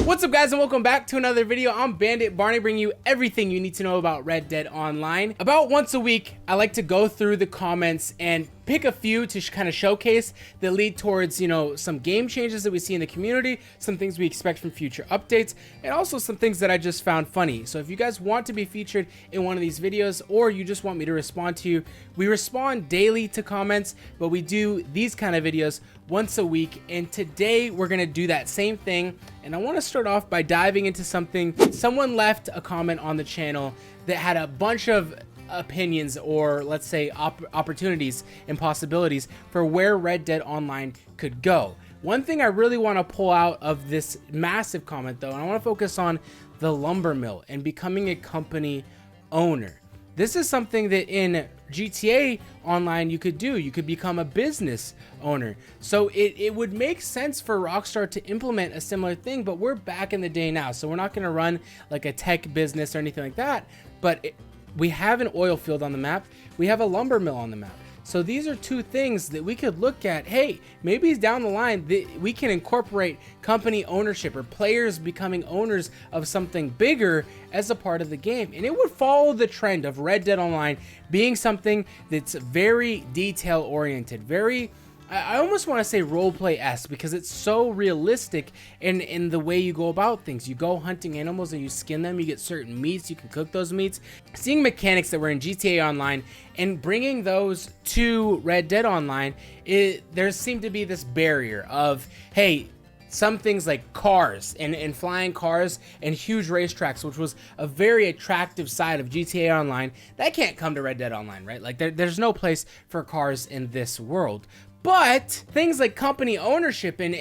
What's up, guys, and welcome back to another video. I'm Bandit Barney, bringing you everything you need to know about Red Dead Online. About once a week, I like to go through the comments and pick a few to kind of showcase that lead towards, you know, some game changes that we see in the community, some things we expect from future updates, and also some things that I just found funny. So if you guys want to be featured in one of these videos, or you just want me to respond to you, we respond daily to comments, but we do these kind of videos once a week. And today we're gonna do that same thing. And I want to start off by diving into something. Someone left a comment on the channel that had a bunch of opinions, or let's say opportunities and possibilities for where Red Dead Online could go. One thing I really want to pull out of this massive comment, though, and I want to focus on the lumber mill and becoming a company owner. This is something that in GTA Online you could do. You could become a business owner. So it would make sense for Rockstar to implement a similar thing, but we're back in the day now. So we're not going to run like a tech business or anything like that. But we have an oil field on the map. We have a lumber mill on the map. So these are two things that we could look at. Hey, maybe down the line we can incorporate company ownership or players becoming owners of something bigger as a part of the game. And it would follow the trend of Red Dead Online being something that's very detail oriented, very, I almost want to say roleplay-esque, because it's so realistic in the way you go about things. You go hunting animals and you skin them, you get certain meats, you can cook those meats. Seeing mechanics that were in GTA Online and bringing those to Red Dead Online, there seemed to be this barrier of, hey, some things like cars and flying cars and huge racetracks, which was a very attractive side of GTA Online, that can't come to Red Dead Online, right? Like there's no place for cars in this world. But things like company ownership and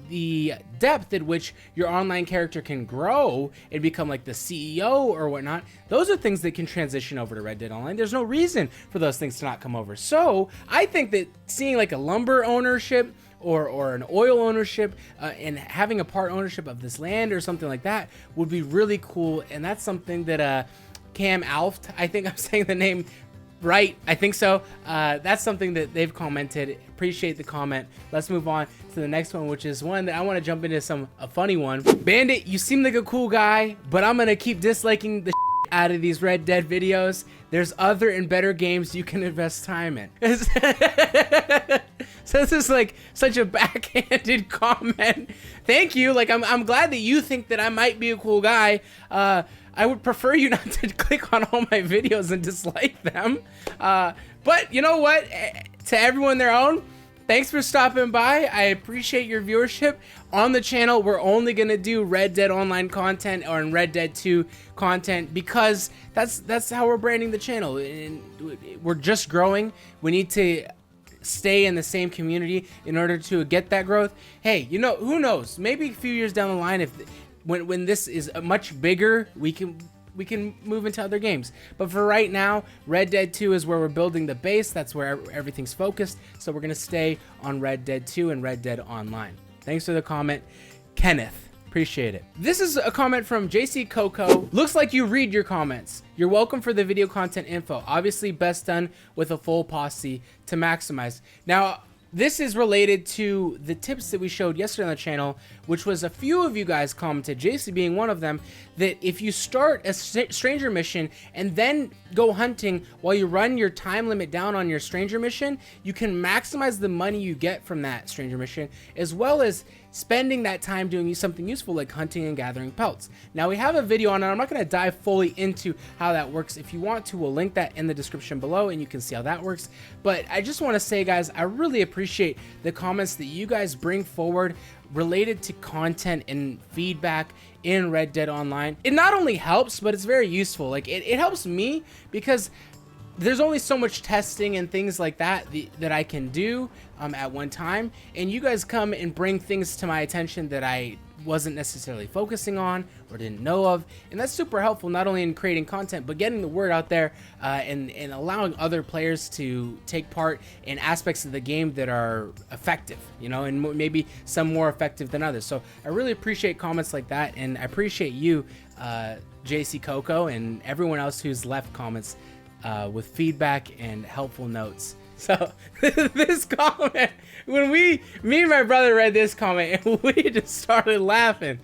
the depth at which your online character can grow and become like the CEO or whatnot, those are things that can transition over to Red Dead Online. There's no reason for those things to not come over. So I think that seeing like a lumber ownership or an oil ownership and having a part ownership of this land or something like that would be really cool. And that's something that Cam Alft, I think I'm saying the name right, I think so. That's something that they've commented. Appreciate the comment. Let's move on to the next one, which is one that I want to jump into a funny one. Bandit, you seem like a cool guy, but I'm gonna keep disliking the out of these Red Dead videos. There's other and better games you can invest time in. So this is like such a backhanded comment. Thank you. Like I'm glad that you think that I might be a cool guy. I would prefer you not to click on all my videos and dislike them. But you know what? To everyone their own. Thanks for stopping by. I appreciate your viewership. On the channel, we're only going to do Red Dead Online content or in Red Dead 2 content, because that's how we're branding the channel. And we're just growing. We need to stay in the same community in order to get that growth. Hey, you know, who knows? Maybe a few years down the line, if when this is much bigger, we can move into other games. But for right now, Red Dead 2 is where we're building the base. That's where everything's focused. So we're going to stay on Red Dead 2 and Red Dead Online. Thanks for the comment, Kenneth. Appreciate it. This is a comment from JC Coco. Looks like you read your comments. You're welcome for the video content info. Obviously best done with a full posse to maximize. Now, this is related to the tips that we showed yesterday on the channel, which was a few of you guys commented, JC being one of them, that if you start a stranger mission and then go hunting while you run your time limit down on your stranger mission, you can maximize the money you get from that stranger mission, as well as spending that time doing something useful like hunting and gathering pelts. Now we have a video on it. I'm not going to dive fully into how that works. If you want to, we'll link that in the description below and you can see how that works. But I just want to say, guys, I really appreciate the comments that you guys bring forward related to content and feedback in Red Dead Online. It not only helps, but it's very useful. Like it helps me, because there's only so much testing and things like that that I can do at one time, and you guys come and bring things to my attention that I wasn't necessarily focusing on or didn't know of, and that's super helpful, not only in creating content but getting the word out there and allowing other players to take part in aspects of the game that are effective, you know, and maybe some more effective than others. So I really appreciate comments like that, and I appreciate you, JC Coco, and everyone else who's left comments with feedback and helpful notes. So this comment, when me and my brother read this comment, we just started laughing.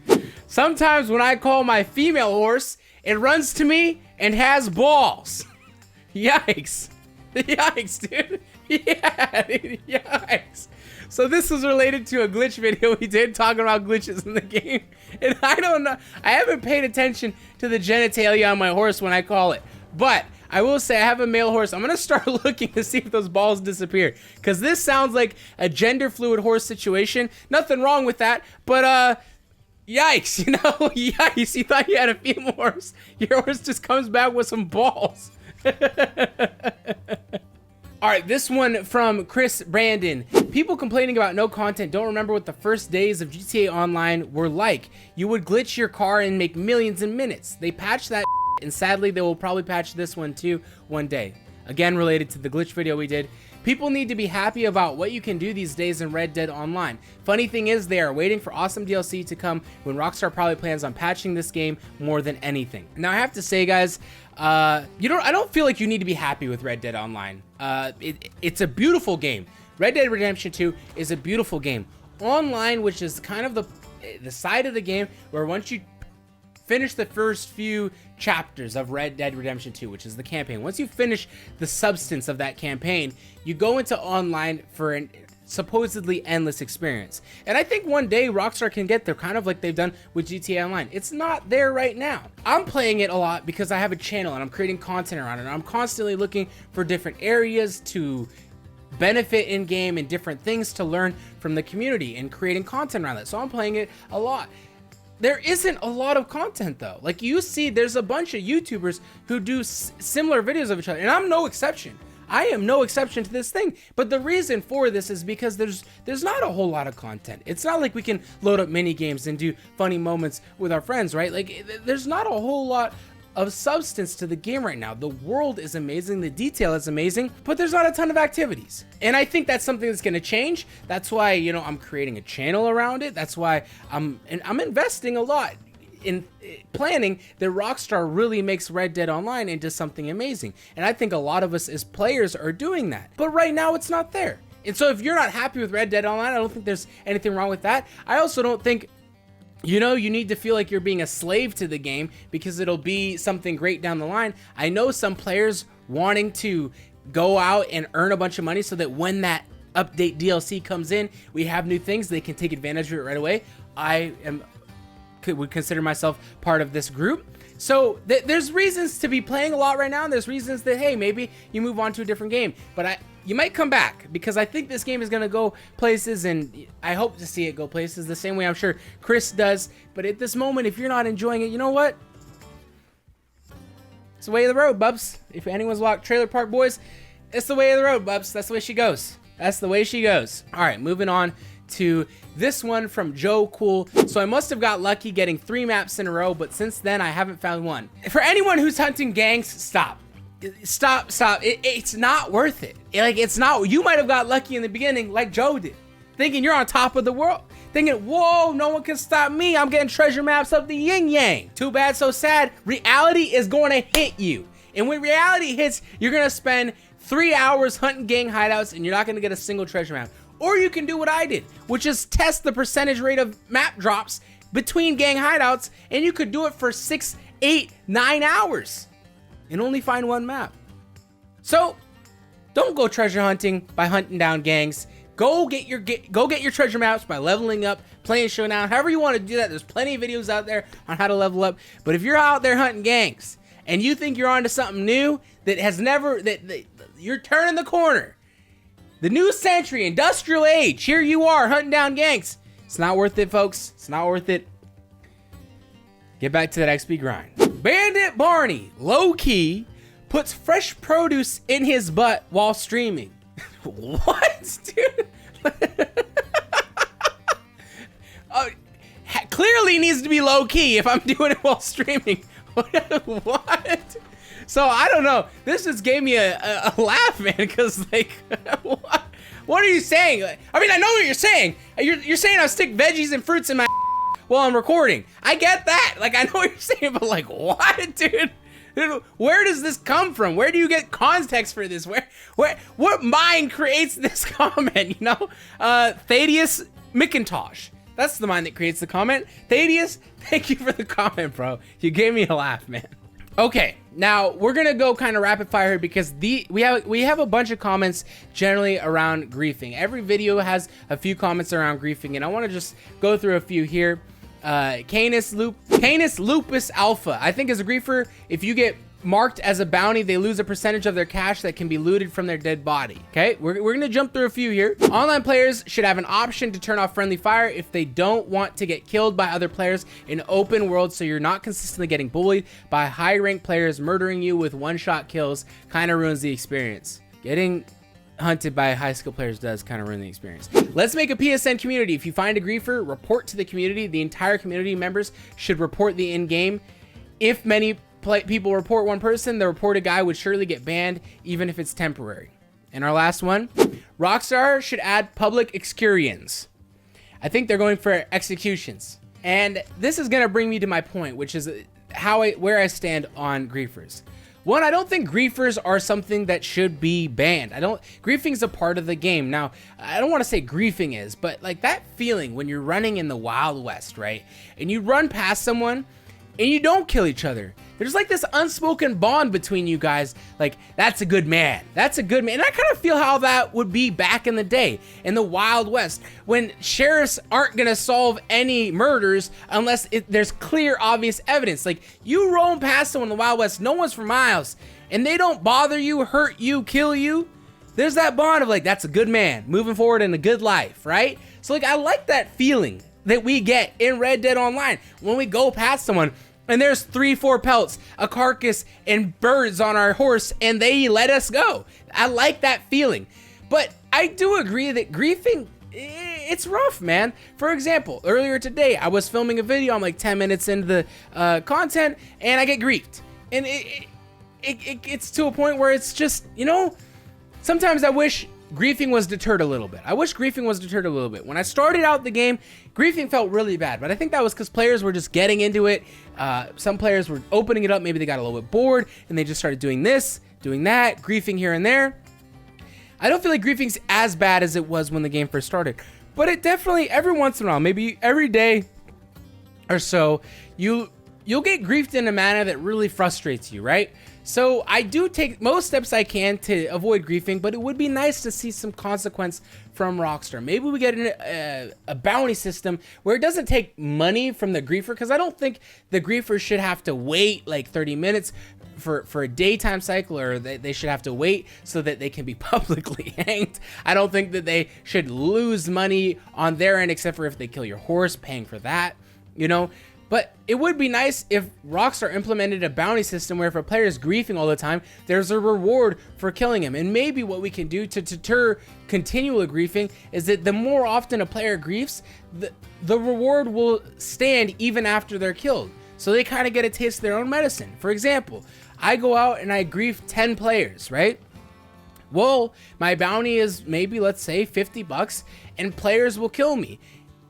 Sometimes when I call my female horse, it runs to me and has balls. Yikes. Yikes, dude. Yeah, dude. Yikes. So this was related to a glitch video we did talking about glitches in the game. And I don't know. I haven't paid attention to the genitalia on my horse when I call it. But I will say I have a male horse. I'm going to start looking to see if those balls disappear. Because this sounds like a gender fluid horse situation. Nothing wrong with that. But, yikes, you know? Yikes, you thought you had a female horse. Your horse just comes back with some balls. All right, this one from Chris Brandon. People complaining about no content don't remember what the first days of GTA Online were like. You would glitch your car and make millions in minutes. They patched that and sadly they will probably patch this one too one day. Again, related to the glitch video we did. People need to be happy about what you can do these days in Red Dead Online. Funny thing is, they are waiting for awesome DLC to come when Rockstar probably plans on patching this game more than anything. Now, I have to say, guys, I don't feel like you need to be happy with Red Dead Online. It's a beautiful game. Red Dead Redemption 2 is a beautiful game. Online, which is kind of the side of the game where once you finish the first few chapters of Red Dead Redemption 2, which is the campaign. Once you finish the substance of that campaign, you go into online for an supposedly endless experience. And I think one day Rockstar can get there, kind of like they've done with GTA Online. It's not there right now. I'm playing it a lot because I have a channel and I'm creating content around it. I'm constantly looking for different areas to benefit in game and different things to learn from the community and creating content around it. So I'm playing it a lot. There isn't a lot of content though. Like you see, there's a bunch of YouTubers who do similar videos of each other, and I'm no exception. I am no exception to this thing. But the reason for this is because there's not a whole lot of content. It's not like we can load up mini games and do funny moments with our friends, right? Like there's not a whole lot of substance to the game right now. The world is amazing, the detail is amazing, but there's not a ton of activities. And I think that's something that's gonna change. That's why, you know, I'm creating a channel around it. That's why I'm investing a lot in planning that Rockstar really makes Red Dead Online into something amazing. And I think a lot of us as players are doing that. But right now it's not there. And so if you're not happy with Red Dead Online, I don't think there's anything wrong with that. I also don't think, you know, you need to feel like you're being a slave to the game because it'll be something great down the line. I know some players wanting to go out and earn a bunch of money so that when that update DLC comes in, we have new things, they can take advantage of it right away. I would consider myself part of this group. So there's reasons to be playing a lot right now, and there's reasons that, hey, maybe you move on to a different game. But you might come back because I think this game is going to go places, and I hope to see it go places the same way I'm sure Chris does. But at this moment, if you're not enjoying it, you know what? It's the way of the road, bubs. If anyone's walked Trailer Park Boys, it's the way of the road, bubs. That's the way she goes. That's the way she goes. All right, moving on to this one from Joe Cool. So I must have got lucky getting 3 maps in a row, but since then I haven't found one. For anyone who's hunting gangs, stop. Stop. It's not worth it. It's not. You might have got lucky in the beginning like Joe did, thinking you're on top of the world, thinking, whoa, no one can stop me. I'm getting treasure maps of the yin yang. Too bad, so sad. Reality is going to hit you. And when reality hits, you're going to spend 3 hours hunting gang hideouts and you're not going to get a single treasure map. Or you can do what I did, which is test the percentage rate of map drops between gang hideouts, and you could do it for 6, 8, 9 hours and only find one map. So don't go treasure hunting by hunting down gangs. Go get your treasure maps by leveling up, playing Showdown, however you want to do that. There's plenty of videos out there on how to level up. But if you're out there hunting gangs and you think you're onto something new that has never, that you're turning the corner, the new century, industrial age, here you are hunting down gangs. It's not worth it, folks. It's not worth it. Get back to that XP grind. Bandit Barney, low-key, puts fresh produce in his butt while streaming. What, dude? Clearly needs to be low-key if I'm doing it while streaming. What? So I don't know. This just gave me a laugh, man, because like, what are you saying? I mean, I know what you're saying. You're saying I'll stick veggies and fruits in my while I'm recording. I get that. Like, I know what you're saying, but like, what, dude? Where does this come from? Where do you get context for this? What mind creates this comment? You know, Thaddeus McIntosh That's the mind that creates the comment. Thaddeus, thank you for the comment, bro. You gave me a laugh, man. Okay, now we're gonna go kind of rapid fire here because we have a bunch of comments generally around griefing. Every video has a few comments around griefing, and I want to just go through a few here. Canis Lupus Alpha, I think, is a griefer. If you get marked as a bounty, they lose a percentage of their cash that can be looted from their dead body. Okay, we're gonna jump through a few here. Online players should have an option to turn off friendly fire if they don't want to get killed by other players in open world, so you're not consistently getting bullied by high ranked players murdering you with one-shot kills. Kind of ruins the experience. Getting hunted by high skill players does kind of ruin the experience. Let's make a PSN community. If you find a griefer, report to the community. The entire community members should report the in-game. If many people report one person, the reported guy would surely get banned, even if it's temporary. And our last one, Rockstar should add public excursions. I think they're going for executions. And this is gonna bring me to my point, which is where I stand on griefers. One, I don't think griefers are something that should be banned. Griefing is a part of the game. Now, I don't want to say griefing is, but like that feeling when you're running in the Wild West, right? And you run past someone and you don't kill each other. There's like this unspoken bond between you guys. Like, that's a good man. That's a good man. And I kind of feel how that would be back in the day in the Wild West when sheriffs aren't going to solve any murders unless there's clear, obvious evidence. Like, you roam past someone in the Wild West, no one's for miles, and they don't bother you, hurt you, kill you. There's that bond of like, that's a good man moving forward in a good life, right? So like, I like that feeling that we get in Red Dead Online when we go past someone and there's 3-4 pelts, a carcass, and birds on our horse, and they let us go. I like that feeling. But I do agree that griefing, it's rough, man. For example, earlier today, I was filming a video. I'm like 10 minutes into the content, and I get griefed. And it's to a point where it's just, you know, sometimes I wish griefing was deterred a little bit. I wish griefing was deterred a little bit. When I started out the game, griefing felt really bad, but I think that was because players were just getting into it. Some players were opening it up. Maybe they got a little bit bored and they just started doing this, doing that, griefing here and there. I don't feel like griefing's as bad as it was when the game first started, but it definitely, every once in a while, maybe every day or so, you'll get griefed in a manner that really frustrates you, right? So I do take most steps I can to avoid griefing, but it would be nice to see some consequence from Rockstar. Maybe we get a bounty system where it doesn't take money from the griefer, because I don't think the griefer should have to wait like 30 minutes for a daytime cycle, or they should have to wait so that they can be publicly hanged. I don't think that they should lose money on their end, except for if they kill your horse, paying for that, you know? But it would be nice if Rockstar implemented a bounty system where if a player is griefing all the time, there's a reward for killing him. And maybe what we can do to deter continual griefing is that the more often a player griefs, the reward will stand even after they're killed. So they kind of get a taste of their own medicine. For example, I go out and I grief 10 players, right? Well, my bounty is maybe, let's say, 50 bucks, and players will kill me.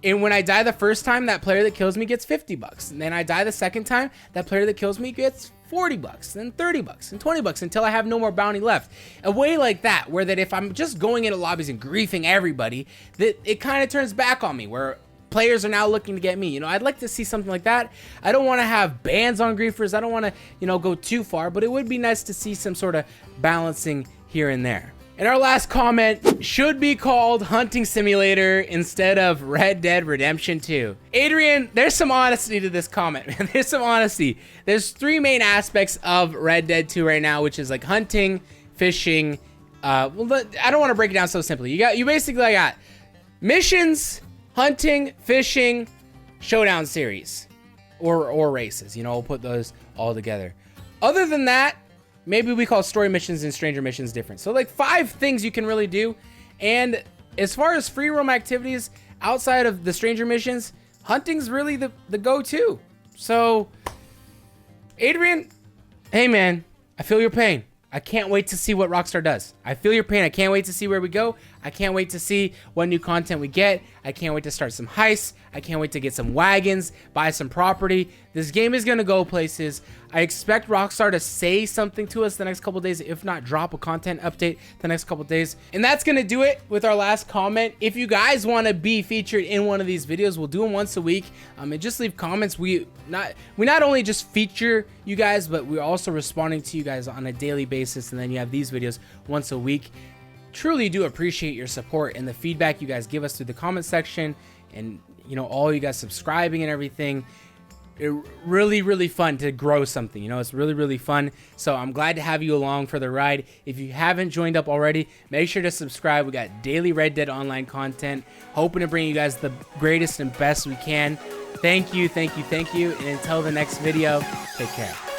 And when I die the first time, that player that kills me gets 50 bucks. And then I die the second time, that player that kills me gets 40 bucks, then 30 bucks, and 20 bucks until I have no more bounty left. A way like that, where that if I'm just going into lobbies and griefing everybody, that it kind of turns back on me, where players are now looking to get me. You know, I'd like to see something like that. I don't want to have bans on griefers. I don't want to, you know, go too far, but it would be nice to see some sort of balancing here and there. And our last comment should be called Hunting Simulator instead of Red Dead Redemption 2. Adrian, there's some honesty to this comment, man. There's some honesty. There's 3 main aspects of Red Dead 2 right now, which is like hunting, fishing. Well, I don't want to break it down so simply. You basically got missions, hunting, fishing, showdown series, or races. You know, we'll put those all together. Other than that, maybe we call story missions and stranger missions different. So like 5 things you can really do. And as far as free roam activities outside of the stranger missions, hunting's really the go-to. So Adrian, hey man, I feel your pain. I can't wait to see what Rockstar does. I feel your pain. I can't wait to see where we go. I can't wait to see what new content we get. I can't wait to start some heists. I can't wait to get some wagons, buy some property. This game is gonna go places. I expect Rockstar to say something to us the next couple days, if not drop a content update the next couple days. And that's gonna do it with our last comment. If you guys want to be featured in one of these videos, we'll do them once a week. And just leave comments. We not only just feature you guys, but we're also responding to you guys on a daily basis. And then you have these videos once a week. Truly do appreciate your support and the feedback you guys give us through the comment section, and you know, all you guys subscribing and everything. It really fun to grow something, you know. It's really fun. So I'm glad to have you along for the ride. If you haven't joined up already, make sure to subscribe. We got daily Red Dead Online content, hoping to bring you guys the greatest and best we can. Thank you. And until the next video, take care.